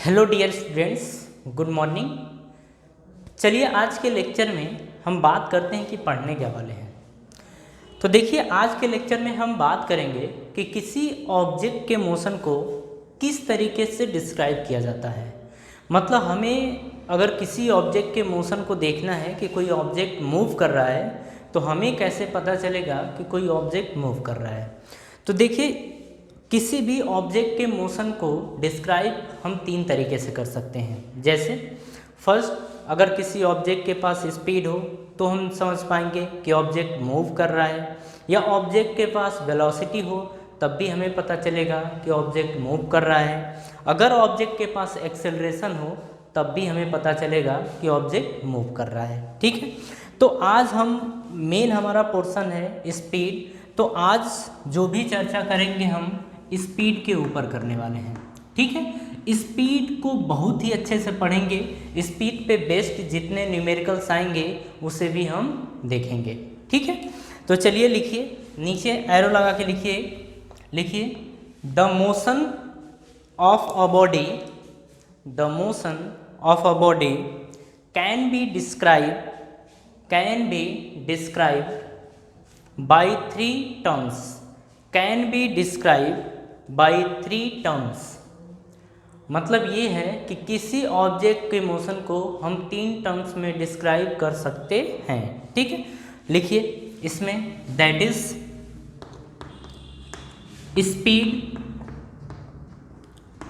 Hello dear students, good morning. चलिए आज के लेक्चर में हम बात करते हैं कि पढ़ने क्या वाले हैं। तो देखिए आज के लेक्चर में हम बात करेंगे कि किसी ऑब्जेक्ट के मोशन को किस तरीके से डिस्क्राइब किया जाता है। मतलब हमें अगर किसी ऑब्जेक्ट के मोशन को देखना है कि कोई ऑब्जेक्ट मूव कर रहा है तो हमें कैसे पता चलेगा कि कोई ऑब्जेक्ट मूव कर रहा है। तो देखिए किसी भी ऑब्जेक्ट के मोशन को डिस्क्राइब हम तीन तरीके से कर सकते हैं। जैसे फर्स्ट, अगर किसी ऑब्जेक्ट के पास स्पीड हो तो हम समझ पाएंगे कि ऑब्जेक्ट मूव कर रहा है, या ऑब्जेक्ट के पास वेलोसिटी हो तब भी हमें पता चलेगा कि ऑब्जेक्ट मूव कर रहा है। अगर ऑब्जेक्ट के पास एक्सेलरेशन हो तब भी हमें पता चलेगा कि ऑब्जेक्ट मूव कर रहा है। ठीक है, तो आज हम मेन हमारा पोर्शन है स्पीड। तो आज जो भी चर्चा करेंगे हम स्पीड के ऊपर करने वाले हैं। ठीक है, स्पीड को बहुत ही अच्छे से पढ़ेंगे। स्पीड पे बेस्ड जितने न्यूमेरिकल्स आएंगे उसे भी हम देखेंगे। ठीक है, तो चलिए लिखिए, नीचे एरो लगा के लिखिए the motion of a body, the motion of a body can be described by three terms, can be describe by three terms. मतलब ये है कि किसी ऑब्जेक्ट के मोशन को हम तीन टर्म्स में डिस्क्राइब कर सकते हैं। ठीक है, लिखिए इसमें, that is speed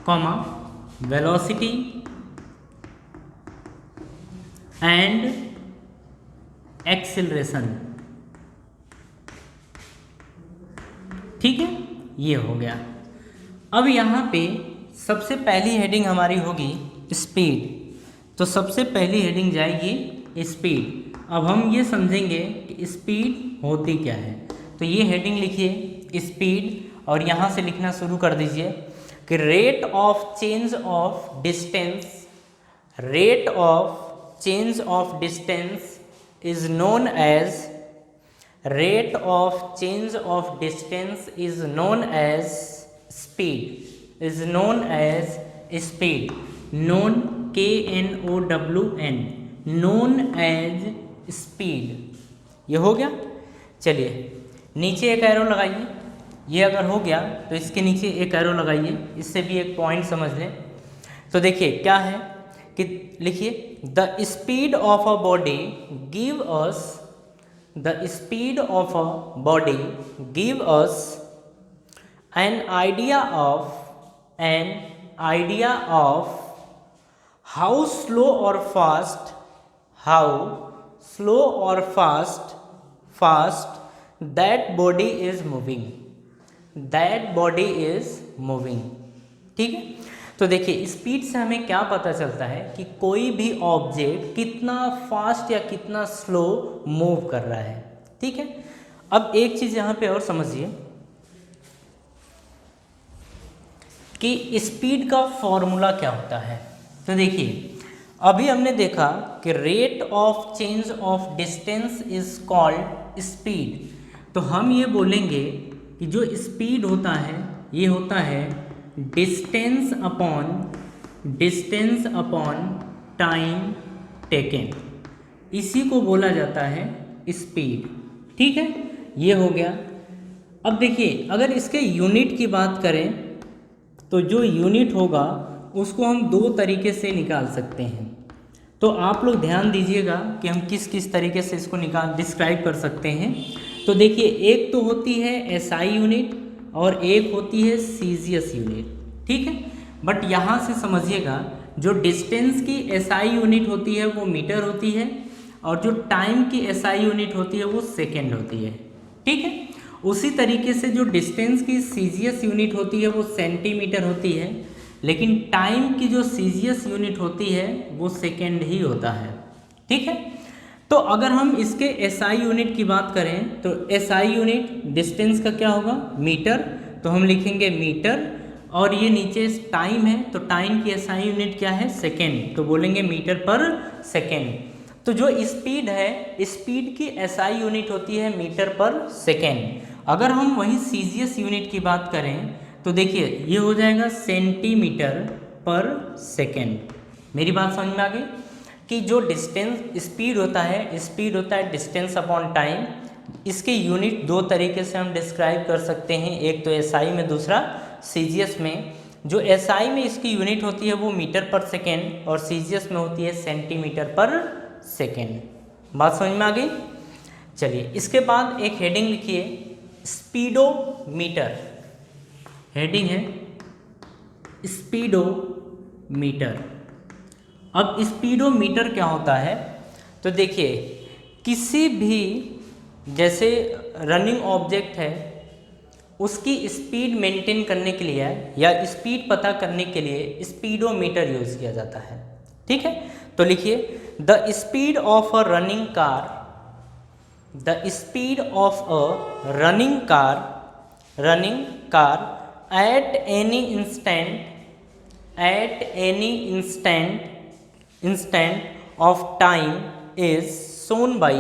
comma velocity and acceleration. ठीक है, ये हो गया। अब यहाँ पे सबसे पहली हेडिंग हमारी होगी स्पीड। तो सबसे पहली हेडिंग जाएगी स्पीड। अब हम ये समझेंगे कि स्पीड होती क्या है। तो ये हेडिंग लिखिए स्पीड, और यहाँ से लिखना शुरू कर दीजिए कि rate of change of distance, rate of change of distance is known as, rate of change of distance is known as speed, is known as speed, known KNOWN, known as speed। ये हो गया। चलिए नीचे एक arrow लगाइए। ये अगर हो गया तो इसके नीचे एक एरो लगाइए, इससे भी एक पॉइंट समझ लें। तो देखिए क्या है कि लिखिए the speed of a body give us, the speed of a body give us an idea of how slow or fast, how slow or fast that body is moving, that body is moving। ठीक है, तो देखिए speed से हमें क्या पता चलता है कि कोई भी ऑब्जेक्ट कितना फास्ट या कितना स्लो मूव कर रहा है। ठीक है, अब एक चीज़ यहाँ पे और समझिए कि स्पीड का फॉर्मूला क्या होता है। तो देखिए अभी हमने देखा कि rate of change of distance is called speed. तो हम ये बोलेंगे कि जो स्पीड होता है ये होता है डिस्टेंस अपॉन टाइम टेकन, इसी को बोला जाता है स्पीड। ठीक है, ये हो गया। अब देखिए अगर इसके यूनिट की बात करें तो जो यूनिट होगा उसको हम दो तरीके से निकाल सकते हैं। तो आप लोग ध्यान दीजिएगा कि हम किस किस तरीके से इसको डिस्क्राइब कर सकते हैं। तो देखिए एक तो होती है SI यूनिट और एक होती है सीजीएस यूनिट। ठीक है, बट यहाँ से समझिएगा जो डिस्टेंस की SI यूनिट होती है वो मीटर होती है, और जो टाइम की SI यूनिट होती है वो सेकेंड होती है। ठीक है, उसी तरीके से जो डिस्टेंस की सीजीएस यूनिट होती है वो सेंटीमीटर होती है, लेकिन टाइम की जो सीजीएस यूनिट होती है वो सेकेंड ही होता है। ठीक है, तो अगर हम इसके SI यूनिट की बात करें तो SI यूनिट डिस्टेंस का क्या होगा, मीटर। तो हम लिखेंगे मीटर, और ये नीचे टाइम है तो टाइम की SI यूनिट क्या है, सेकेंड। तो बोलेंगे मीटर पर सेकेंड। तो जो स्पीड है, स्पीड की SI यूनिट होती है मीटर पर सेकेंड। अगर हम वही सीजीएस यूनिट की बात करें तो देखिए ये हो जाएगा सेंटीमीटर पर सेकेंड। मेरी बात समझ में आ गई कि जो डिस्टेंस स्पीड होता है डिस्टेंस अपॉन टाइम। इसके यूनिट दो तरीके से हम डिस्क्राइब कर सकते हैं, एक तो एसआई में, दूसरा सीजीएस में। जो एसआई में इसकी यूनिट होती है वो मीटर पर सेकेंड और सीजीएस में होती है सेंटीमीटर पर सेकेंड। बात समझ में आ गई। चलिए इसके बाद एक हेडिंग लिखिए, स्पीडोमीटर। हेडिंग है स्पीडोमीटर। अब स्पीडोमीटर क्या होता है, तो देखिए किसी भी जैसे रनिंग ऑब्जेक्ट है उसकी स्पीड मेंटेन करने के लिए या स्पीड पता करने के लिए स्पीडोमीटर यूज़ किया जाता है। ठीक है, तो लिखिए the speed of a running car, the speed of a running car at any instant of time is shown by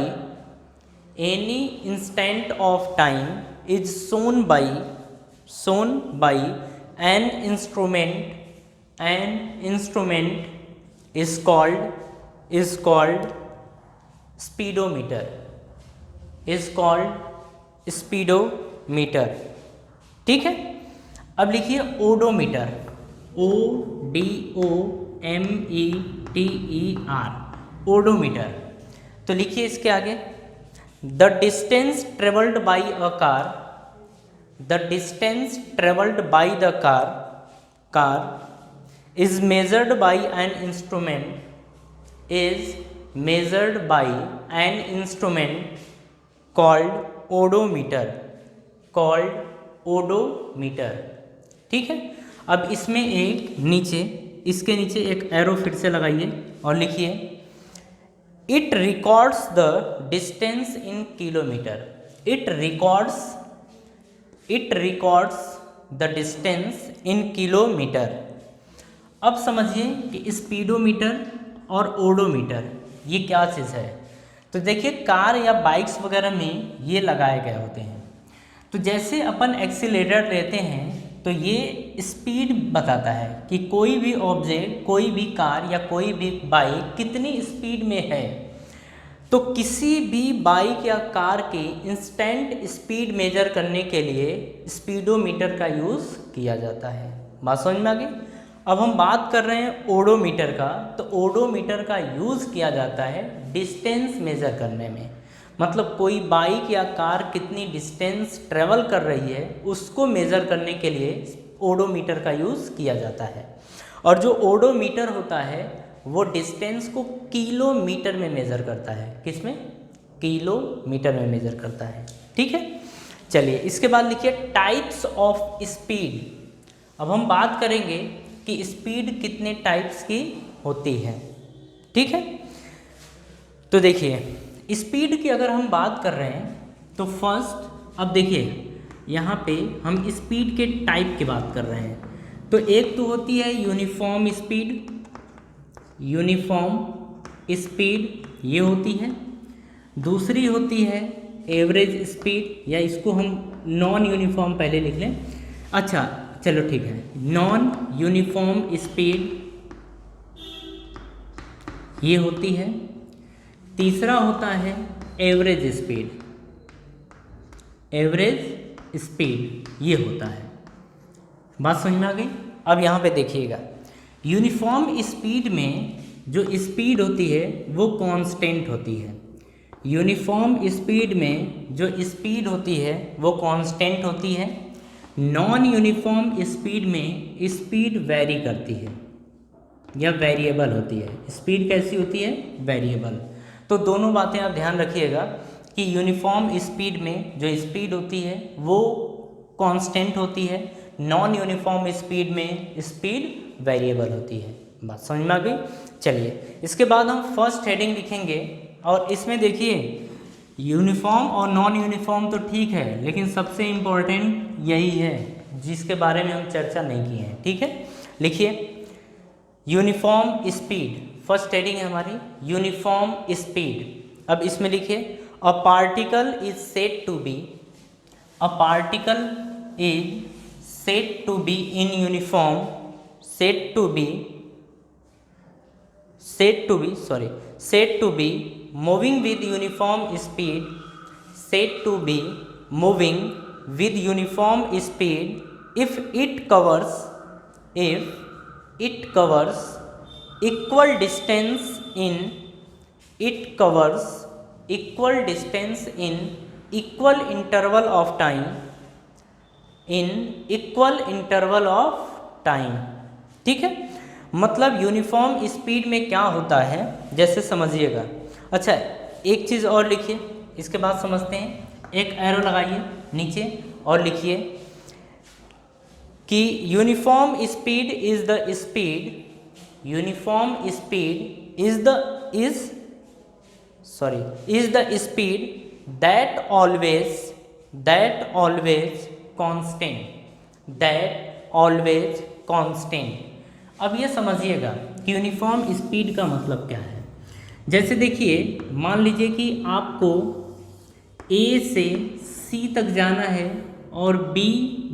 an instrument is called speedometer, ठीक है। अब लिखिए ओडोमीटर, ODOMETER, ओडोमीटर। तो लिखिए इसके आगे, the distance travelled by a car, the distance travelled by the car is measured by an instrument, called odometer, ठीक है। अब इसमें इसके नीचे एक एरो फिर से लगाइए और लिखिए it records the distance in kilometre, it records the distance in kilometre. अब समझिए कि स्पीडोमीटर और ओडोमीटर ये क्या चीज़ है। तो देखिए कार या बाइक्स वगैरह में ये लगाए गए होते हैं। तो जैसे अपन एक्सीलरेटर लेते हैं तो ये स्पीड बताता है कि कोई भी ऑब्जेक्ट, कोई भी कार या कोई भी बाइक कितनी स्पीड में है। तो किसी भी बाइक या कार के इंस्टेंट स्पीड मेजर करने के लिए स्पीडोमीटर का यूज़ किया जाता है। बात समझ में आ गई। अब हम बात कर रहे हैं ओडोमीटर का। तो ओडोमीटर का यूज़ किया जाता है डिस्टेंस मेजर करने में, मतलब कोई बाइक या कार कितनी डिस्टेंस ट्रेवल कर रही है उसको मेज़र करने के लिए ओडोमीटर का यूज़ किया जाता है। और जो ओडोमीटर होता है वो डिस्टेंस को किलोमीटर में मेज़र करता है। किसमें? किलोमीटर में मेज़र करता है, ठीक है। चलिए इसके बाद लिखिए टाइप्स ऑफ स्पीड। अब हम बात करेंगे कि स्पीड कितने टाइप्स की होती है, ठीक है। तो देखिए स्पीड की अगर हम बात कर रहे हैं तो फर्स्ट, अब देखिए यहाँ पे हम स्पीड के टाइप की बात कर रहे हैं। तो एक तो होती है यूनिफॉर्म स्पीड, ये होती है। दूसरी होती है एवरेज स्पीड, या इसको हम नॉन यूनिफॉर्म पहले लिख लें। अच्छा चलो ठीक है, नॉन यूनिफॉर्म स्पीड ये होती है। तीसरा होता है एवरेज स्पीड ये होता है। बात समझ में आ गई। अब यहाँ पे देखिएगा यूनिफॉर्म स्पीड में जो स्पीड होती है वो कांस्टेंट होती है। यूनिफॉर्म स्पीड में जो स्पीड होती है वो कांस्टेंट होती है। नॉन यूनिफॉर्म स्पीड में स्पीड वेरी करती है या वेरिएबल होती है। स्पीड कैसी होती है? वेरिएबल। तो दोनों बातें आप ध्यान रखिएगा कि यूनिफॉर्म स्पीड में जो स्पीड होती है वो कांस्टेंट होती है, नॉन यूनिफॉर्म स्पीड में स्पीड वेरिएबल होती है। बात समझ में आ गई। चलिए इसके बाद हम फर्स्ट हेडिंग लिखेंगे और इसमें देखिए यूनिफॉर्म और नॉन यूनिफॉर्म तो ठीक है, लेकिन सबसे इम्पोर्टेंट यही है जिसके बारे में हम चर्चा नहीं की है, ठीक है। लिखिए यूनिफॉर्म स्पीड, फर्स्ट हेडिंग है हमारी यूनिफॉर्म स्पीड। अब इसमें लिखिए a particle is said to be, a particle is said to be in uniform said to be said to be moving with uniform speed, said to be moving with uniform speed if it covers equal distance in equal interval of time, ठीक है। मतलब uniform speed में क्या होता है, जैसे समझिएगा। अच्छा, एक चीज़ और लिखिए, इसके बाद समझते हैं। एक एरो लगाइए नीचे और लिखिए कि uniform speed is the speed that always constant। अब ये समझिएगा कि यूनिफॉर्म स्पीड का मतलब क्या है। जैसे देखिए, मान लीजिए कि आपको A से C तक जाना है और B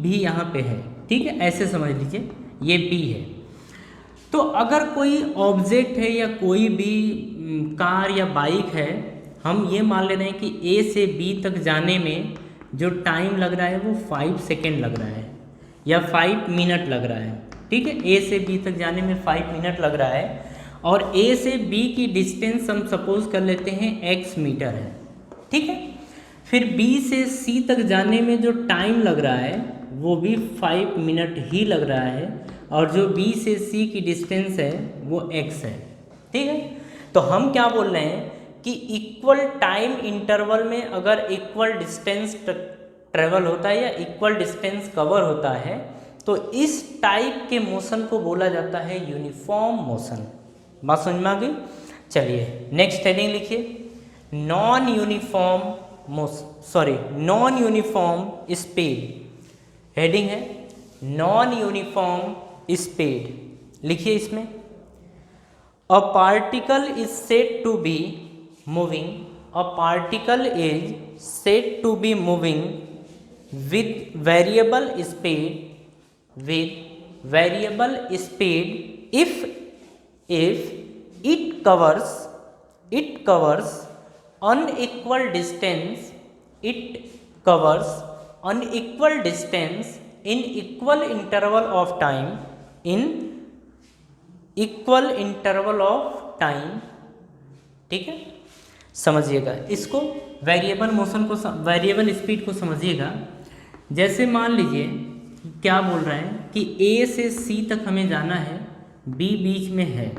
भी यहाँ पे है, ठीक है, ऐसे समझ लीजिए ये B है। तो अगर कोई ऑब्जेक्ट है या कोई भी कार या बाइक है, हम ये मान ले रहे हैं कि A से B तक जाने में जो टाइम लग रहा है वो 5 सेकेंड लग रहा है या 5 मिनट लग रहा है, ठीक है। A से B तक जाने में 5 मिनट लग रहा है और A से B की डिस्टेंस हम सपोज कर लेते हैं x मीटर है, ठीक है। फिर B से C तक जाने में जो टाइम लग रहा है वो भी 5 मिनट ही लग रहा है और जो B से C की डिस्टेंस है वो x है, ठीक है। तो हम क्या बोल रहे हैं कि इक्वल टाइम इंटरवल में अगर इक्वल डिस्टेंस ट्रेवल होता है या इक्वल डिस्टेंस कवर होता है तो इस टाइप के मोशन को बोला जाता है यूनिफॉर्म मोशन। बात समझ में आ गई? चलिए नेक्स्ट हेडिंग लिखिए, नॉन यूनिफॉर्म स्पीड। हेडिंग है नॉन यूनिफॉर्म स्पीड। लिखिए इसमें, a particle is said to be moving with variable speed if it covers unequal distance in equal interval of time ठीक है। समझिएगा इसको, वेरिएबल स्पीड को समझिएगा। जैसे मान लीजिए क्या बोल रहे हैं कि A से C तक हमें जाना है, B बीच में है,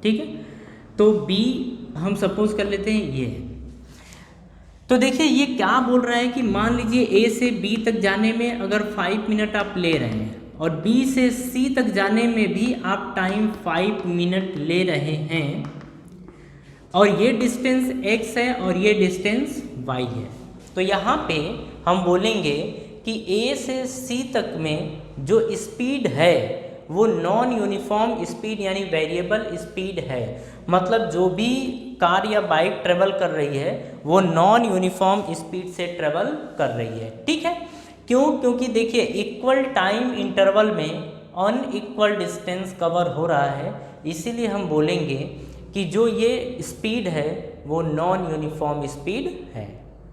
ठीक है। तो B हम सपोज कर लेते हैं ये है। तो देखिए ये क्या बोल रहा है कि मान लीजिए A से B तक जाने में अगर 5 मिनट आप ले रहे हैं और B से C तक जाने में भी आप टाइम 5 मिनट ले रहे हैं और ये डिस्टेंस x है और ये डिस्टेंस y है। तो यहाँ पे हम बोलेंगे कि A से C तक में जो स्पीड है वो नॉन यूनिफॉर्म स्पीड यानी वेरिएबल स्पीड है। मतलब जो भी कार या बाइक ट्रेवल कर रही है वो नॉन यूनिफॉर्म स्पीड से ट्रेवल कर रही है, ठीक है। क्यों? क्योंकि देखिए इक्वल टाइम इंटरवल में अनइक्वल डिस्टेंस कवर हो रहा है, इसीलिए हम बोलेंगे कि जो ये स्पीड है वो नॉन यूनिफॉर्म स्पीड है।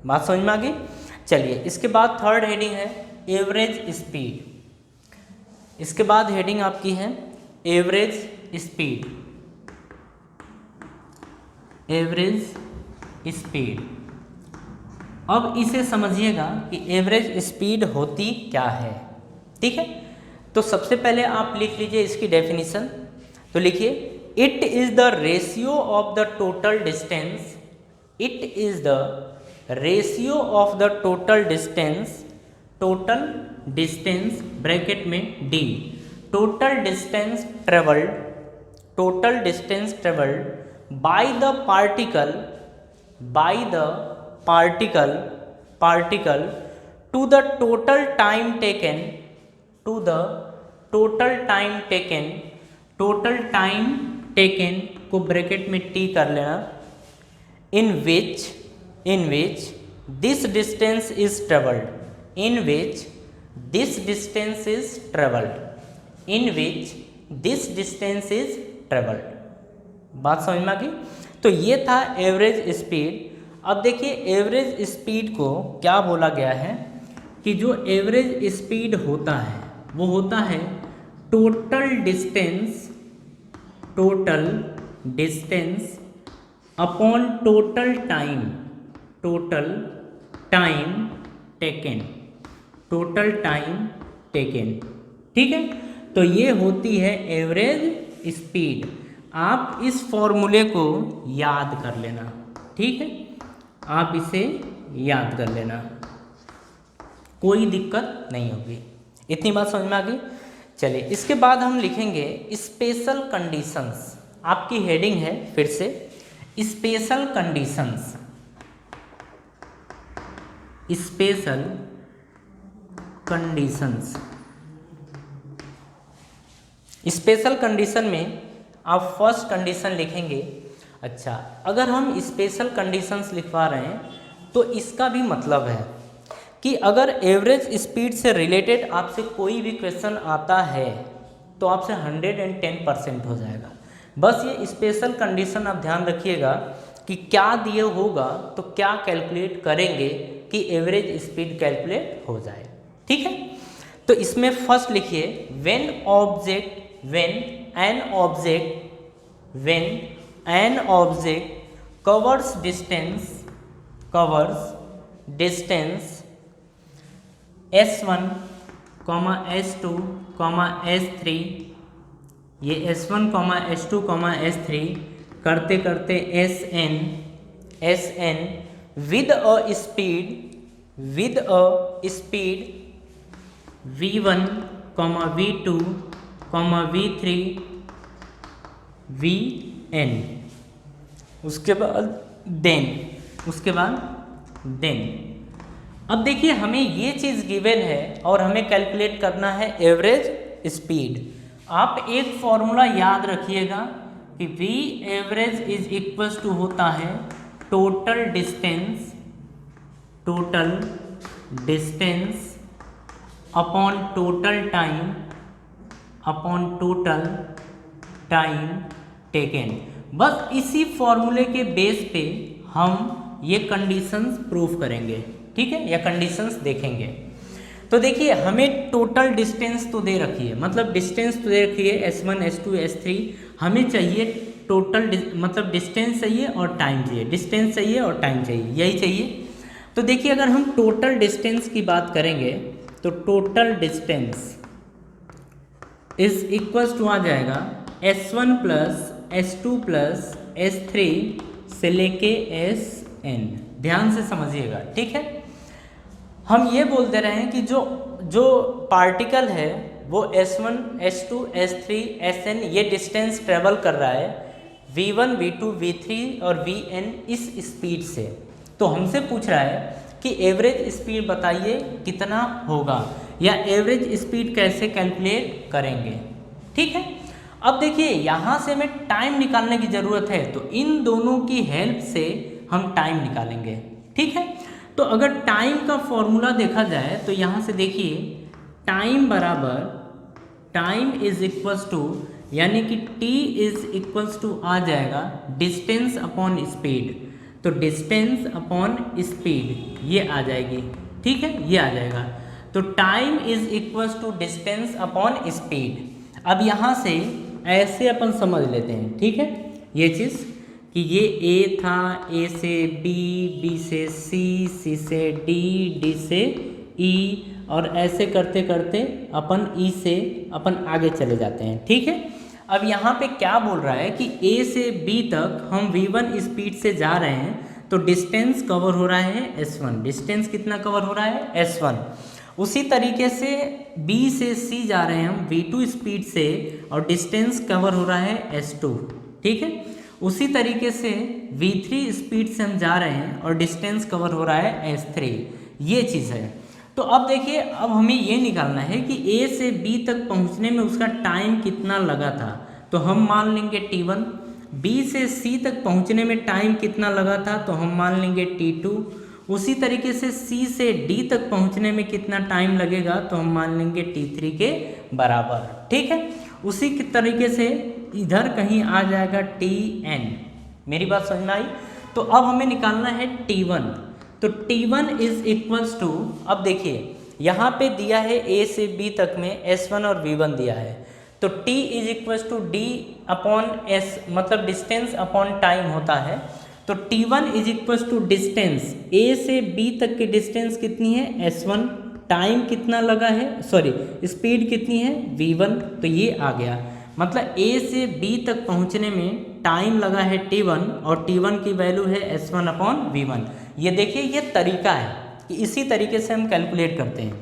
बात समझ में आ गई? चलिए इसके बाद थर्ड हेडिंग है एवरेज स्पीड। इसके बाद हेडिंग आपकी है एवरेज स्पीड। अब इसे समझिएगा कि एवरेज स्पीड होती क्या है, ठीक है। तो सबसे पहले आप लिख लीजिए इसकी डेफिनेशन। तो लिखिए, it is the ratio of the total distance bracket में D, total distance travelled by the particle to the total time taken को ब्रैकेट में टी कर लेना, in which this distance is traveled, this distance is travelled. बात समझ में आ गई? तो ये था एवरेज स्पीड। अब देखिए एवरेज स्पीड को क्या बोला गया है कि जो एवरेज स्पीड होता है वो होता है total distance upon total time taken. ठीक है, तो ये होती है एवरेज स्पीड। आप इस फॉर्मूले को याद कर लेना। ठीक है, आप इसे याद कर लेना, कोई दिक्कत नहीं होगी। इतनी बात समझ में आ गई? चलिए इसके बाद हम लिखेंगे स्पेशल कंडीशंस। आपकी हेडिंग है फिर से स्पेशल कंडीशंस। स्पेशल कंडीशन में आप फर्स्ट कंडीशन लिखेंगे। अच्छा, अगर हम स्पेशल कंडीशंस लिखवा रहे हैं तो इसका भी मतलब है कि अगर एवरेज स्पीड से रिलेटेड आपसे कोई भी क्वेश्चन आता है तो आपसे 110% हो जाएगा। बस ये स्पेशल कंडीशन आप ध्यान रखिएगा कि क्या दिए होगा तो क्या कैलकुलेट करेंगे कि एवरेज स्पीड कैलकुलेट हो जाए। ठीक है, तो इसमें फर्स्ट लिखिए when an object covers distance S1, S2, S3, ये S1, S2, S3 करते करते Sn with a speed V1, V2, V3, Vn। उसके बाद देन अब देखिए हमें ये चीज़ गिवन है और हमें कैलकुलेट करना है एवरेज स्पीड। आप एक फॉर्मूला याद रखिएगा कि V average is equal to होता है total distance upon total time taken. बस इसी फॉर्मूले के बेस पे हम ये कंडीशंस प्रूफ करेंगे। ठीक है, या कंडीशंस देखेंगे। तो देखिए हमें टोटल डिस्टेंस तो दे रखी है, मतलब डिस्टेंस तो दे रखी है S1, S2, S3। हमें चाहिए टोटल मतलब डिस्टेंस चाहिए और टाइम चाहिए, डिस्टेंस चाहिए और टाइम चाहिए, यही चाहिए। तो देखिए अगर हम टोटल डिस्टेंस की बात करेंगे तो total distance is equal to आ जाएगा S1 plus S2 plus S3 से लेके Sn। ध्यान से समझिएगा। ठीक है, हम ये बोलते रहे हैं कि जो पार्टिकल है वो S1, S2, S3, Sn ये डिस्टेंस ट्रेवल कर रहा है V1, V2, V3 और Vn इस स्पीड से। तो हमसे पूछ रहा है कि एवरेज स्पीड बताइए कितना होगा या एवरेज स्पीड कैसे कैलकुलेट करेंगे। ठीक है, अब देखिए यहाँ से हमें टाइम निकालने की ज़रूरत है, तो इन दोनों की हेल्प से हम टाइम निकालेंगे। ठीक है, तो अगर टाइम का फॉर्मूला देखा जाए तो यहाँ से देखिए टाइम इज इक्वल्स टू यानी कि T इज इक्वल्स टू आ जाएगा डिस्टेंस अपॉन स्पीड। तो डिस्टेंस अपॉन स्पीड ये आ जाएगी। ठीक है, ये आ जाएगा। तो time is equals to distance upon speed. अब यहाँ से ऐसे अपन समझ लेते हैं। ठीक है, ये चीज़ कि ये A था, A से B, B से C, C से D, D से E और ऐसे करते करते अपन E से अपन आगे चले जाते हैं। ठीक है, अब यहाँ पे क्या बोल रहा है कि A से B तक हम V1 स्पीड से जा रहे हैं तो डिस्टेंस कवर हो रहा है S1। डिस्टेंस कितना कवर हो रहा है? S1। उसी तरीके से B से C जा रहे हैं हम V2 स्पीड से और डिस्टेंस कवर हो रहा है S2। ठीक है, उसी तरीके से V3 स्पीड से हम जा रहे हैं और डिस्टेंस कवर हो रहा है S3। ये चीज़ है। तो अब देखिए अब हमें ये निकालना है कि A से B तक पहुंचने में उसका टाइम कितना लगा था। तो हम मान लेंगे T1। B से C तक पहुंचने में टाइम कितना लगा था तो हम मान लेंगे T2। उसी तरीके से C से D तक पहुंचने में कितना टाइम लगेगा तो हम मान लेंगे T3 के बराबर। ठीक है, उसी के तरीके से इधर कहीं आ जाएगा Tn। मेरी बात समझ में आई? तो अब हमें निकालना है T1। तो T1 इज इक्वल्स टू, अब देखिए यहाँ पे दिया है A से B तक में S1 और V1 दिया है, तो T is equals to D upon S, मतलब डिस्टेंस अपॉन टाइम होता है। तो T1 is equals to distance A से B तक की डिस्टेंस कितनी है S1, टाइम कितना लगा है, सॉरी स्पीड कितनी है V1, तो ये आ गया। मतलब A से B तक पहुंचने में टाइम लगा है T1 और T1 की वैल्यू है S1 अपॉन V1। ये देखिए ये तरीका है कि इसी तरीके से हम कैलकुलेट करते हैं।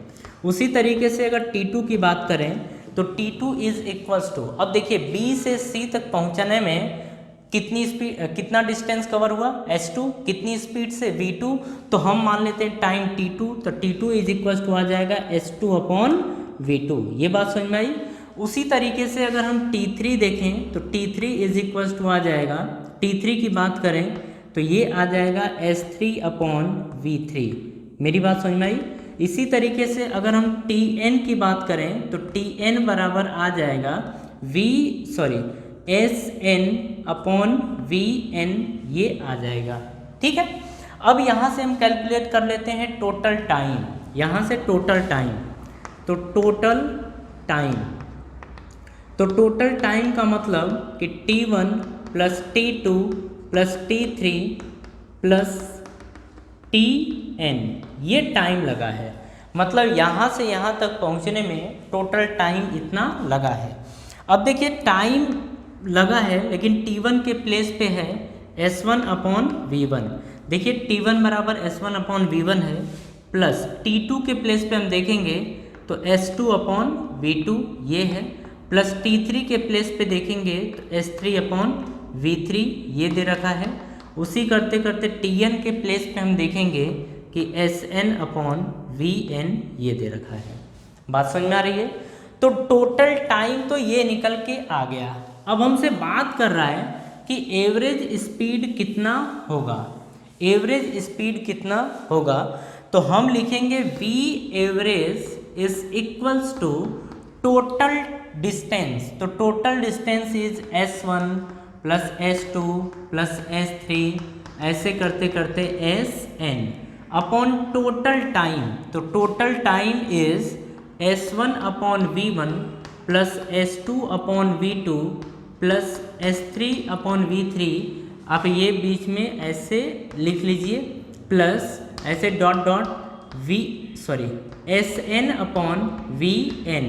उसी तरीके से अगर T2 की बात करें तो T2 इज इक्वल्स टू, अब देखिए B से C तक पहुंचने में कितनी स्पीड, कितना डिस्टेंस कवर हुआ S2, कितनी स्पीड से V2, तो हम मान लेते हैं टाइम T2, तो T2 इज इक्वल्स टू आ जाएगा S2 अपॉन V2। ये बात समझ में आई? उसी तरीके से अगर हम T3 देखें तो T3 इज इक्वल्स टू आ जाएगा, T3 की बात करें तो ये आ जाएगा S3 अपॉन V3। मेरी बात समझ में आई? इसी तरीके से अगर हम Tn की बात करें तो Tn बराबर आ जाएगा Sn अपॉन Vn, ये आ जाएगा। ठीक है, अब यहाँ से हम कैलकुलेट कर लेते हैं टोटल टाइम। यहाँ से टोटल टाइम, तो टोटल टाइम का मतलब कि T1 plus T2 plus T3 plus Tn, ये टाइम लगा है। मतलब यहाँ से यहाँ तक पहुँचने में टोटल टाइम इतना लगा है। अब देखिए टाइम लगा है लेकिन T1 के प्लेस पे है S1 अपॉन V1। देखिए T1 बराबर S1 अपॉन V1 है, प्लस T2 के प्लेस पे हम देखेंगे तो S2 अपॉन V2 ये है, प्लस T3 के प्लेस पे देखेंगे तो S3 अपॉन V3 ये दे रखा है। उसी करते करते Tn के प्लेस पे हम देखेंगे कि Sn अपॉन Vn ये दे रखा है। बात समझ में आ रही है? तो टोटल टाइम तो ये निकल के आ गया। अब हमसे बात कर रहा है कि एवरेज स्पीड कितना होगा। एवरेज स्पीड कितना होगा तो हम लिखेंगे V average is equals to total distance. तो total distance is S1 plus S2 plus S3 ऐसे करते करते Sn अपॉन टोटल टाइम। तो total time is S1 upon V1 plus S2 upon V2 plus S3 upon V3। आप ये बीच में ऐसे लिख लीजिए, प्लस ऐसे dot dot Sn upon Vn,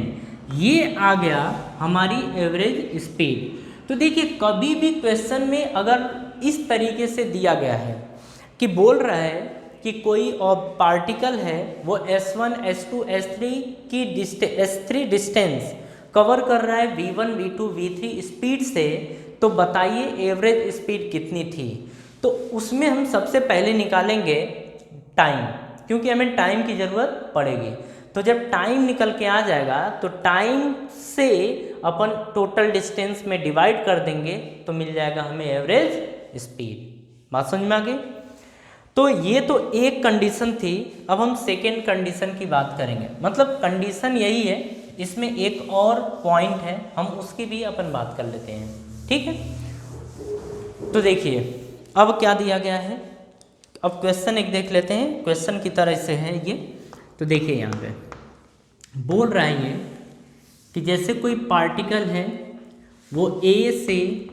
ये आ गया हमारी एवरेज स्पीड। तो देखिए कभी भी क्वेश्चन में अगर इस तरीके से दिया गया है कि बोल रहा है कि कोई पार्टिकल है वो S1 S2 S3 की S3 डिस्टेंस कवर कर रहा है V1 V2 V3 स्पीड से, तो बताइए एवरेज स्पीड कितनी थी। तो उसमें हम सबसे पहले निकालेंगे टाइम, क्योंकि हमें टाइम की ज़रूरत पड़ेगी। तो जब टाइम निकल के आ जाएगा तो टाइम से अपन टोटल डिस्टेंस में डिवाइड कर देंगे तो मिल जाएगा हमें एवरेज स्पीड। बात समझ में आ गई? तो ये तो एक कंडीशन थी। अब हम सेकेंड कंडीशन की बात करेंगे। मतलब कंडीशन यही है, इसमें एक और पॉइंट है, हम उसकी भी अपन बात कर लेते हैं। ठीक है, तो देखिए अब क्या दिया गया है। अब क्वेश्चन एक देख लेते हैं, क्वेश्चन की तरह से है ये। तो देखिए यहाँ पे बोल रहा है ये कि जैसे कोई पार्टिकल है वो A से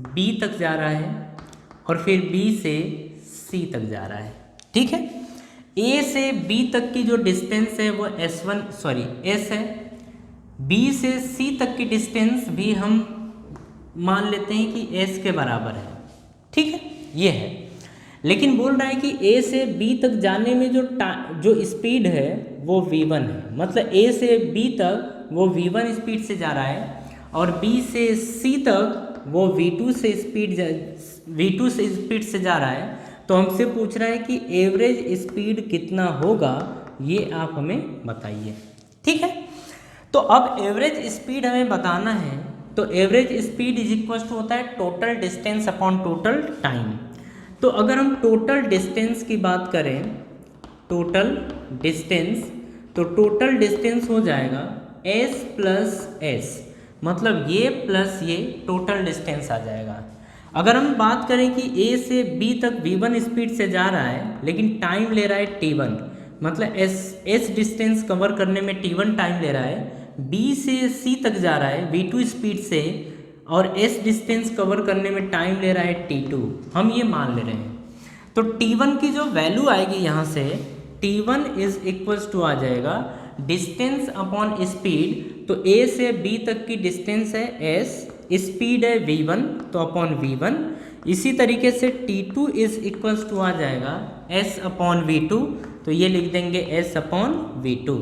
B तक जा रहा है और फिर B से C तक जा रहा है। ठीक है, A से B तक की जो डिस्टेंस है वो S है। B से C तक की डिस्टेंस भी हम मान लेते हैं कि S के बराबर है। ठीक है, ये है। लेकिन बोल रहा है कि A से B तक जाने में जो स्पीड है वो V1 है। मतलब A से B तक वो V1 स्पीड से जा रहा है और B से C तक वो V2 से स्पीड से जा रहा है। तो हमसे पूछ रहा है कि एवरेज स्पीड कितना होगा, ये आप हमें बताइए। ठीक है, तो अब एवरेज स्पीड हमें बताना है। तो average speed is equal to होता है total distance upon total time. तो अगर हम टोटल डिस्टेंस की बात करें, टोटल डिस्टेंस, तो टोटल डिस्टेंस हो जाएगा S प्लस S। मतलब ये प्लस ये टोटल डिस्टेंस आ जाएगा। अगर हम बात करें कि A से B तक V1 स्पीड से जा रहा है लेकिन टाइम ले रहा है T1, मतलब S डिस्टेंस कवर करने में T1 टाइम ले रहा है, B से C तक जा रहा है V2 स्पीड से और S डिस्टेंस कवर करने में टाइम ले रहा है T2, हम ये मान ले रहे हैं। तो T1 की जो वैल्यू आएगी यहाँ से T1 इज इक्वल्स टू आ जाएगा डिस्टेंस अपॉन स्पीड। तो A से B तक की डिस्टेंस है S, स्पीड है V1 तो अपॉन V1। इसी तरीके से T2 इज इक्वल्स टू आ जाएगा S अपॉन V2, तो ये लिख देंगे S अपॉन V2।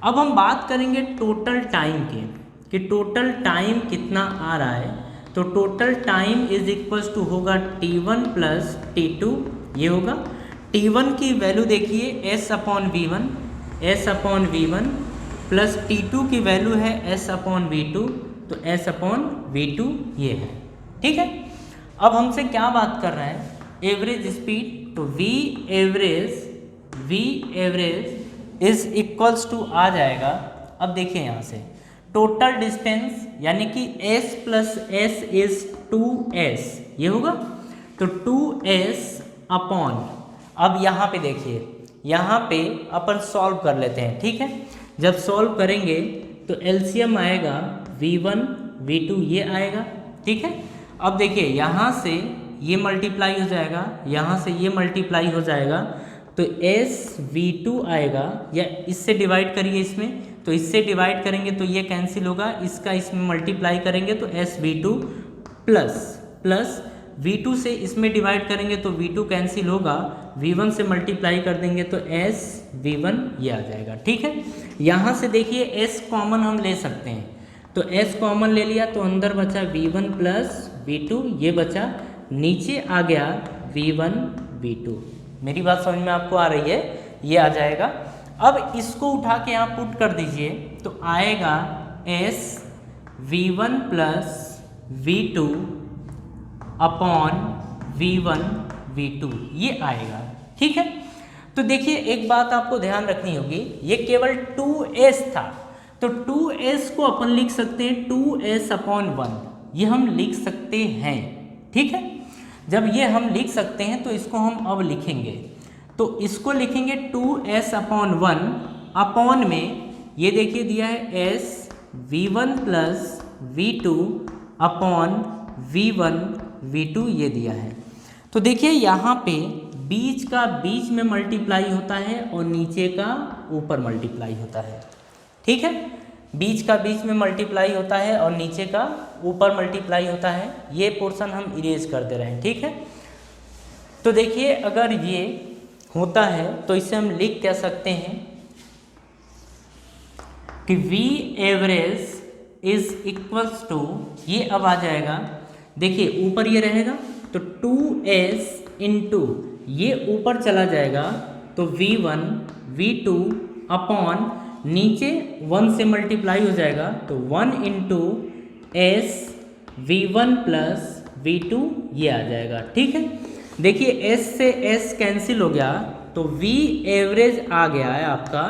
अब हम बात करेंगे टोटल टाइम की कि टोटल टाइम कितना आ रहा है। तो total time is equals to होगा T1 प्लस T2, ये होगा। T1 की वैल्यू देखिए S upon V1 plus T2 की वैल्यू है S अपॉन V2, तो S अपॉन V2 ये है, ठीक है। अब हमसे क्या बात कर रहे हैं, एवरेज स्पीड। तो V average is equals to आ जाएगा। अब देखिए यहाँ से टोटल डिस्टेंस यानी कि S plus S is 2S, ये होगा। तो 2S अपॉन, अब यहाँ पे देखिए, यहाँ पे अपन सॉल्व कर लेते हैं, ठीक है। जब सॉल्व करेंगे तो एलसीएम आएगा V1 V2 ये आएगा, ठीक है। अब देखिए यहाँ से ये मल्टीप्लाई हो जाएगा, यहाँ से ये मल्टीप्लाई हो जाएगा, तो S V2 आएगा, या इससे डिवाइड करिए इसमें, तो इससे डिवाइड करेंगे तो ये कैंसिल होगा, इसका इसमें मल्टीप्लाई करेंगे तो S V2 प्लस V2 से इसमें डिवाइड करेंगे तो V2 कैंसिल होगा, V1 से मल्टीप्लाई कर देंगे तो S V1 ये आ जाएगा, ठीक है। यहाँ से देखिए S कॉमन हम ले सकते हैं, तो S कॉमन ले लिया तो अंदर बचा V1 प्लस V2, ये बचा, नीचे आ गया V1 V2। मेरी बात समझ में आपको आ रही है, ये आ जाएगा। अब इसको उठा के यहाँ पुट कर दीजिए तो आएगा S V1 plus V2 upon V1 V2 ये आएगा, ठीक है। तो देखिए एक बात आपको ध्यान रखनी होगी, ये केवल 2S था, तो 2S को अपन लिख सकते हैं 2S अपॉन 1, ये हम लिख सकते हैं, ठीक है। जब ये हम लिख सकते हैं तो इसको हम अब लिखेंगे, तो इसको लिखेंगे 2S अपॉन 1 अपॉन में ये देखिए दिया है S V1 plus V2 upon V1 V2 ये दिया है। तो देखिए यहाँ पे बीच का बीच में मल्टीप्लाई होता है और नीचे का ऊपर मल्टीप्लाई होता है, ठीक है। बीच का बीच में मल्टीप्लाई होता है और नीचे का ऊपर मल्टीप्लाई होता है, ये पोर्शन हम इरेज कर दे रहे हैं, ठीक है। तो देखिए अगर ये होता है तो इसे हम लिख क्या सकते हैं कि V average is equals to, ये अब आ जाएगा, देखिए ऊपर ये रहेगा तो 2S इंटू ये ऊपर चला जाएगा तो V1 V2 अपॉन नीचे 1 से मल्टीप्लाई हो जाएगा तो 1 into S V1 plus V2 ये आ जाएगा, ठीक है। देखिए S से S कैंसिल हो गया तो V एवरेज आ गया है आपका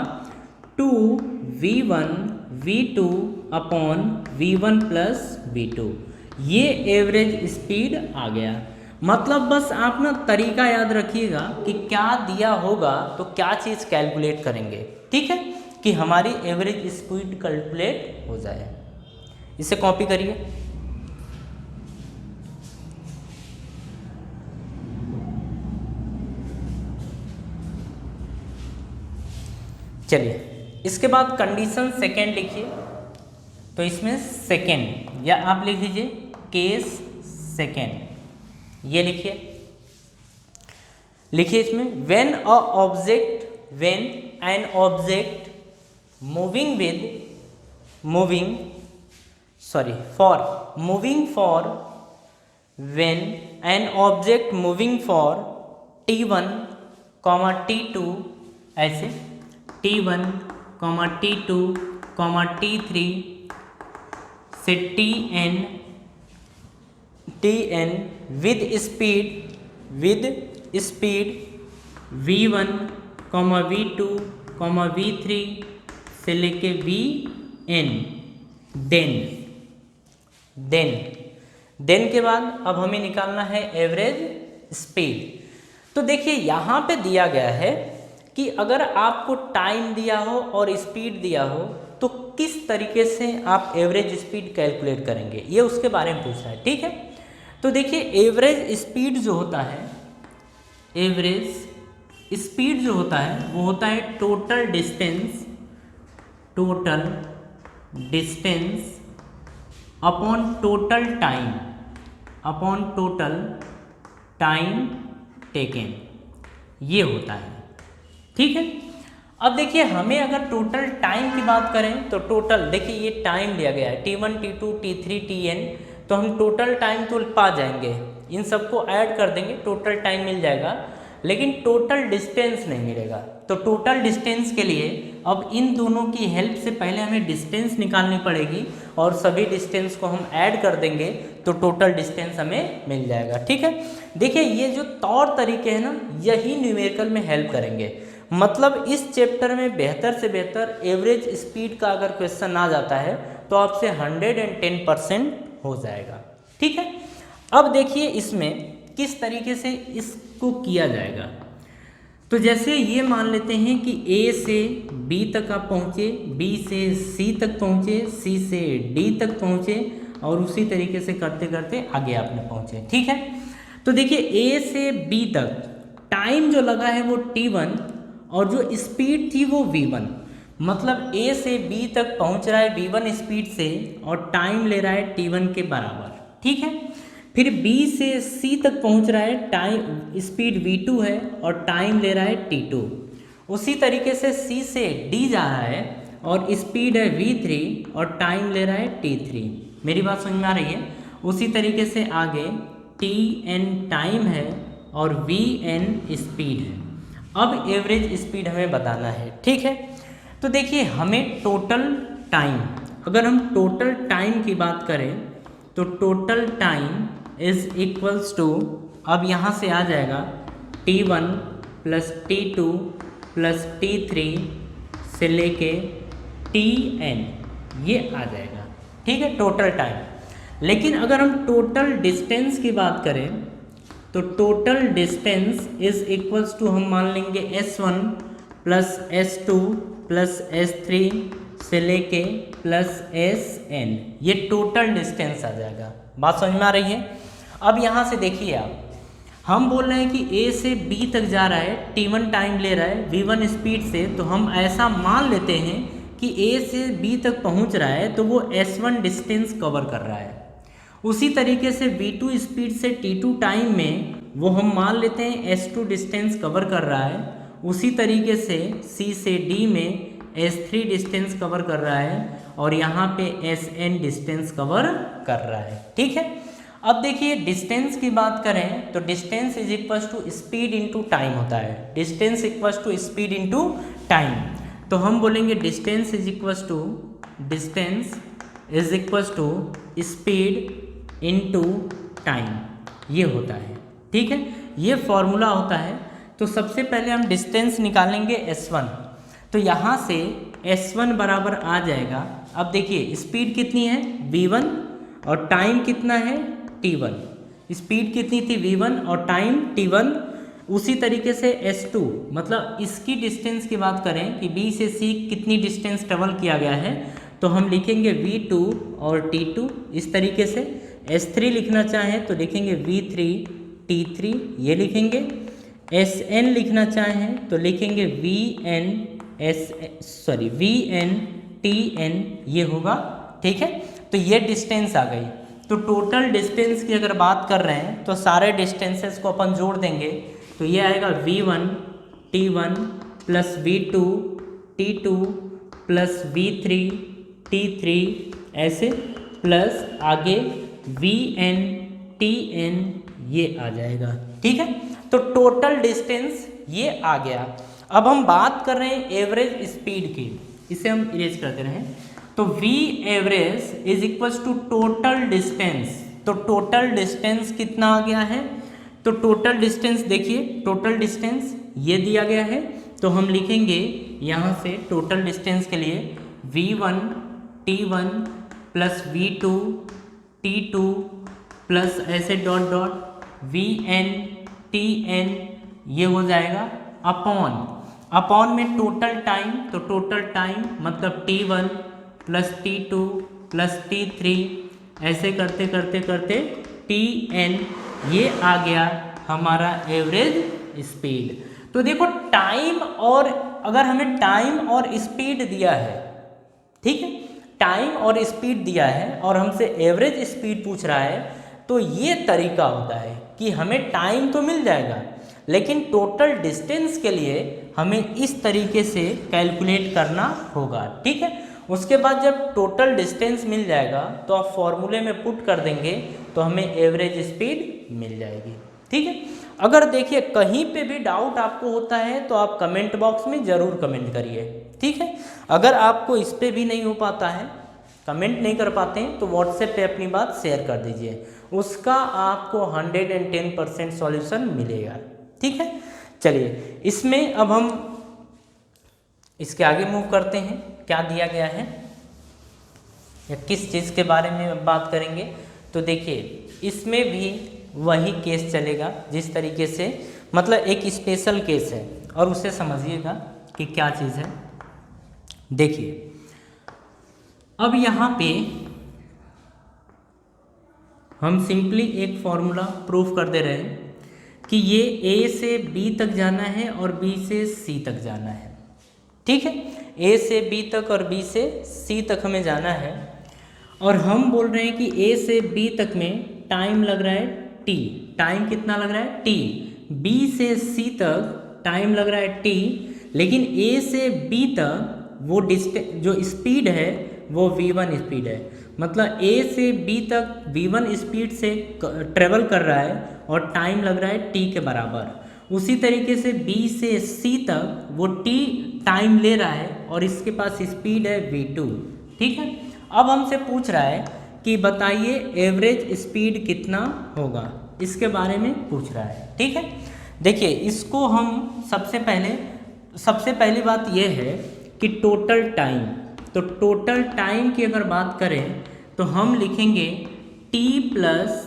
2V1 V2 upon V1 plus V2, ये एवरेज स्पीड आ गया। मतलब बस आप ना तरीका याद रखिएगा कि क्या दिया होगा तो क्या चीज़ कैलकुलेट करेंगे, ठीक है, कि हमारी एवरेज स्पीड कैलकुलेट हो जाए। इसे कॉपी करिए। चलिए इसके बाद कंडीशन सेकेंड लिखिए, तो इसमें सेकेंड या आप लिख दीजिए केस सेकेंड, ये लिखिए इसमें when an object when an object moving for T1, T2 ऐसे T1, T2, T3 से Tn with speed V1, V2, V3 से लेके Vn, देन देन के बाद अब हमें निकालना है एवरेज स्पीड। तो देखिए यहाँ पे दिया गया है कि अगर आपको टाइम दिया हो और स्पीड दिया हो तो किस तरीके से आप एवरेज स्पीड कैलकुलेट करेंगे, ये उसके बारे में पूछ रहा है। ठीक है, तो देखिए एवरेज स्पीड जो होता है, एवरेज स्पीड जो होता है वो होता है total distance upon total time taken, ये होता है। ठीक है, अब देखिए हमें अगर टोटल टाइम की बात करें तो टोटल देखिए ये टाइम लिया गया है T1 T2 T3 Tn, तो हम टोटल टाइम तो पा जाएंगे, इन सबको ऐड कर देंगे टोटल टाइम मिल जाएगा, लेकिन टोटल डिस्टेंस नहीं मिलेगा। तो टोटल डिस्टेंस के लिए अब इन दोनों की हेल्प से पहले हमें डिस्टेंस निकालनी पड़ेगी और सभी डिस्टेंस को हम ऐड कर देंगे तो टोटल डिस्टेंस हमें मिल जाएगा। ठीक है, देखिए ये जो तौर तरीके हैं ना, यही न्यूमेरिकल में हेल्प करेंगे। मतलब इस चैप्टर में बेहतर से बेहतर एवरेज स्पीड का अगर क्वेश्चन आ जाता है तो आपसे 110% हो जाएगा। ठीक है, अब देखिए इसमें किस तरीके से इसको किया जाएगा। तो जैसे ये मान लेते हैं कि A से B तक आप पहुँचे, B से C तक पहुँचे, C से D तक पहुँचे और उसी तरीके से करते करते आगे आपने पहुँचे। ठीक है, तो देखिए A से B तक टाइम जो लगा है वो T1 और जो स्पीड थी वो V1, मतलब A से B तक पहुँच रहा है V1 स्पीड से और टाइम ले रहा है T1 के बराबर। ठीक है, फिर B से C तक पहुंच रहा है, टाइम स्पीड V2 है और टाइम ले रहा है T2। उसी तरीके से C से D जा रहा है और स्पीड है V3 और टाइम ले रहा है T3। मेरी बात समझ में आ रही है? उसी तरीके से आगे Tn टाइम है और Vn स्पीड है। अब एवरेज स्पीड हमें बताना है। ठीक है, तो देखिए हमें टोटल टाइम, अगर हम टोटल टाइम की बात करें तो total time is equals to, अब यहाँ से आ जाएगा T1 plus T2 plus T3 से लेके Tn, ये आ जाएगा। ठीक है, टोटल टाइम। लेकिन अगर हम टोटल डिस्टेंस की बात करें तो total distance is equals to, हम मान लेंगे S1 plus S2 plus S3 से लेके प्लस Sn, ये टोटल डिस्टेंस आ जाएगा। बात समझ में आ रही है? अब यहाँ से देखिए आप, हम बोल रहे हैं कि A से B तक जा रहा है, T1 टाइम ले रहा है V1 स्पीड से, तो हम ऐसा मान लेते हैं कि A से B तक पहुँच रहा है तो वो S1 डिस्टेंस कवर कर रहा है। उसी तरीके से V2 स्पीड से T2 टाइम में वो हम मान लेते हैं S2 डिस्टेंस कवर कर रहा है। उसी तरीके से C से D में S3 डिस्टेंस कवर कर रहा है और यहाँ पे Sn डिस्टेंस कवर कर रहा है। ठीक है, अब देखिए डिस्टेंस की बात करें तो distance is equal to speed into time होता है। Distance equal to speed into time, तो हम बोलेंगे distance is equal to speed into time, ये होता है। ठीक है, ये फॉर्मूला होता है। तो सबसे पहले हम डिस्टेंस निकालेंगे S1, तो यहाँ से S1 बराबर आ जाएगा। अब देखिए स्पीड कितनी है V1 और टाइम कितना है T1। स्पीड कितनी थी V1 और टाइम T1। उसी तरीके से S2, मतलब इसकी डिस्टेंस की बात करें कि B से C कितनी डिस्टेंस ट्रेवल किया गया है, तो हम लिखेंगे V2 और T2। इस तरीके से S3 लिखना चाहें तो लिखेंगे V3 T3, ये लिखेंगे। Sn लिखना चाहें तो लिखेंगे VN Tn, ये होगा। ठीक है, तो ये डिस्टेंस आ गई। तो टोटल डिस्टेंस की अगर बात कर रहे हैं तो सारे डिस्टेंसेस को अपन जोड़ देंगे तो ये आएगा V1 T1 plus V2 T2 plus V3 T3, ऐसे प्लस आगे VN Tn, ये आ जाएगा। ठीक है, तो टोटल डिस्टेंस ये आ गया। अब हम बात कर रहे हैं एवरेज स्पीड की, इसे हम इरेज करते रहें। तो V average is equal to total distance. तो टोटल डिस्टेंस कितना आ गया है, तो टोटल डिस्टेंस देखिए, टोटल डिस्टेंस ये दिया गया है, तो हम लिखेंगे यहाँ से टोटल डिस्टेंस के लिए V1 T1 plus V2 T2 plus ऐसे डॉट डॉट Vn Tn, ये हो जाएगा अपॉन में टोटल टाइम, तो टोटल टाइम मतलब T1 plus T2 plus T3, ऐसे करते करते करते Tn, ये आ गया हमारा एवरेज स्पीड। तो देखो टाइम, और अगर हमें टाइम और स्पीड दिया है, ठीक है, टाइम और स्पीड दिया है और हमसे एवरेज स्पीड पूछ रहा है, तो ये तरीका होता है कि हमें टाइम तो मिल जाएगा लेकिन टोटल डिस्टेंस के लिए हमें इस तरीके से कैलकुलेट करना होगा, ठीक है। उसके बाद जब टोटल डिस्टेंस मिल जाएगा तो आप फॉर्मूले में पुट कर देंगे तो हमें एवरेज स्पीड मिल जाएगी, ठीक है। अगर देखिए कहीं पे भी डाउट आपको होता है तो आप कमेंट बॉक्स में ज़रूर कमेंट करिए, ठीक है। अगर आपको इस पे भी नहीं हो पाता है, कमेंट नहीं कर पाते हैं, तो व्हाट्सएप पे अपनी बात शेयर कर दीजिए, उसका आपको 110% सॉल्यूशन मिलेगा, ठीक है। चलिए इसमें अब हम इसके आगे मूव करते हैं, क्या दिया गया है या किस चीज़ के बारे में बात करेंगे। तो देखिए इसमें भी वही केस चलेगा जिस तरीके से, मतलब एक स्पेशल केस है और उसे समझिएगा कि क्या चीज़ है। देखिए अब यहाँ पे हम सिंपली एक फॉर्मूला प्रूफ कर दे रहे हैं कि ये A से B तक जाना है और B से C तक जाना है, ठीक है। A से B तक और B से C तक हमें जाना है और हम बोल रहे हैं कि A से B तक में टाइम लग रहा है T, टाइम कितना लग रहा है T। B से C तक टाइम लग रहा है T, लेकिन A से B तक वो जो स्पीड है वो v1 स्पीड है, मतलब A से B तक v1 स्पीड से ट्रेवल कर रहा है और टाइम लग रहा है t के बराबर। उसी तरीके से B से C तक वो t टाइम ले रहा है और इसके पास स्पीड है v2, ठीक है। अब हमसे पूछ रहा है कि बताइए एवरेज स्पीड कितना होगा, इसके बारे में पूछ रहा है, ठीक है। देखिए इसको हम सबसे पहली बात ये है कि टोटल टाइम, तो टोटल टाइम की अगर बात करें तो हम लिखेंगे t प्लस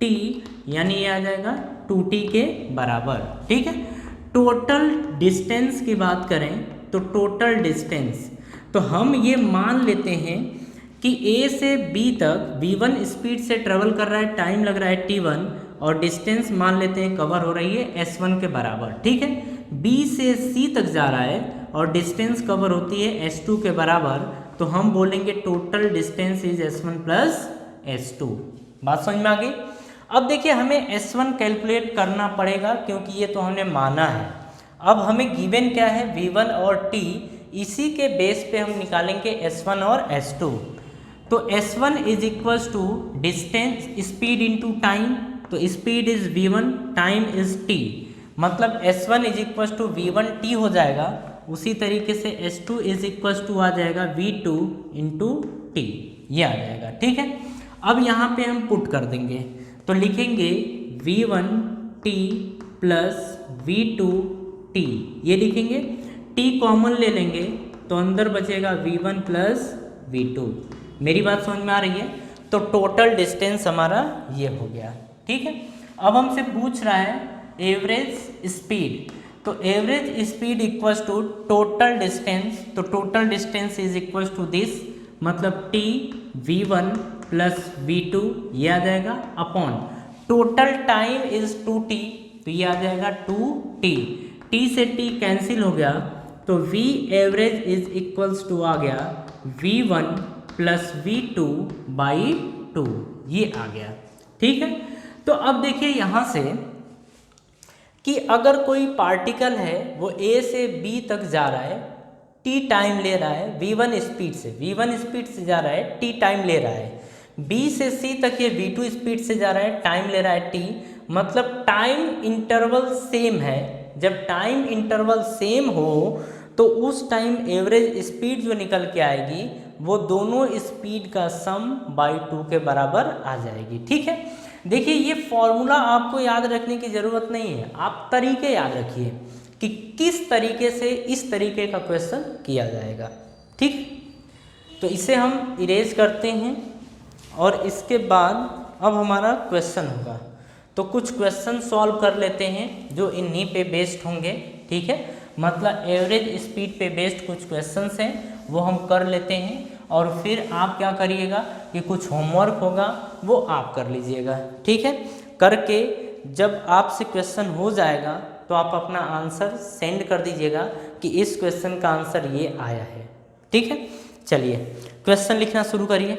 टी, यानी ये आ जाएगा 2t के बराबर, ठीक है। टोटल डिस्टेंस की बात करें तो टोटल डिस्टेंस, तो हम ये मान लेते हैं कि A से B तक v1 स्पीड से ट्रेवल कर रहा है, टाइम लग रहा है t1 और डिस्टेंस मान लेते हैं कवर हो रही है s1 के बराबर, ठीक है। B से C तक जा रहा है और डिस्टेंस कवर होती है s2 के बराबर, तो हम बोलेंगे total distance is s1 plus s2। बात समझ में आ गई। अब देखिए हमें s1 कैलकुलेट करना पड़ेगा क्योंकि ये तो हमने माना है। अब हमें गिवन क्या है v1 और t, इसी के बेस पे हम निकालेंगे s1 और s2। तो s1 is equals to distance speed into time, तो speed is v1, time is t, मतलब s1 is equals to v1 t हो जाएगा। उसी तरीके से s2 इज इक्वल्स टू आ जाएगा v2 इंटू टी, ये आ जाएगा, ठीक है। अब यहाँ पे हम पुट कर देंगे तो लिखेंगे v1 t plus v2 t, ये लिखेंगे, t कॉमन ले लेंगे तो अंदर बचेगा v1 प्लस v2। मेरी बात समझ में आ रही है। तो टोटल डिस्टेंस हमारा ये हो गया, ठीक है। अब हमसे पूछ रहा है एवरेज स्पीड, तो average speed equals to total distance, तो total distance is equals to this, मतलब t v1 प्लस v2, ये आ जाएगा upon total time is 2t, तो ये आ जाएगा 2t, t से t कैंसिल हो गया तो v average is equals to आ गया v1 प्लस v2 बाई 2, ये आ गया, ठीक है। तो अब देखिए यहाँ से कि अगर कोई पार्टिकल है वो A से B तक जा रहा है, t टाइम ले रहा है v1 स्पीड से जा रहा है, t टाइम ले रहा है, B से C तक ये v2 स्पीड से जा रहा है, टाइम ले रहा है t, मतलब टाइम इंटरवल सेम है। जब टाइम इंटरवल सेम हो तो उस टाइम एवरेज स्पीड जो निकल के आएगी वो दोनों स्पीड का सम बाई 2 के बराबर आ जाएगी, ठीक है। देखिए ये फॉर्मूला आपको याद रखने की ज़रूरत नहीं है, आप तरीके याद रखिए कि किस तरीके से इस तरीके का क्वेश्चन किया जाएगा, ठीक। तो इसे हम इरेज करते हैं और इसके बाद अब हमारा क्वेश्चन होगा। तो कुछ क्वेश्चन सॉल्व कर लेते हैं जो इन्हीं पे बेस्ड होंगे, ठीक है। मतलब एवरेज स्पीड पे बेस्ड कुछ क्वेश्चंस हैं वो हम कर लेते हैं, और फिर आप क्या करिएगा कि कुछ होमवर्क होगा वो आप कर लीजिएगा, ठीक है। करके जब आपसे क्वेश्चन हो जाएगा तो आप अपना आंसर सेंड कर दीजिएगा कि इस क्वेश्चन का आंसर ये आया है, ठीक है। चलिए क्वेश्चन लिखना शुरू करिए।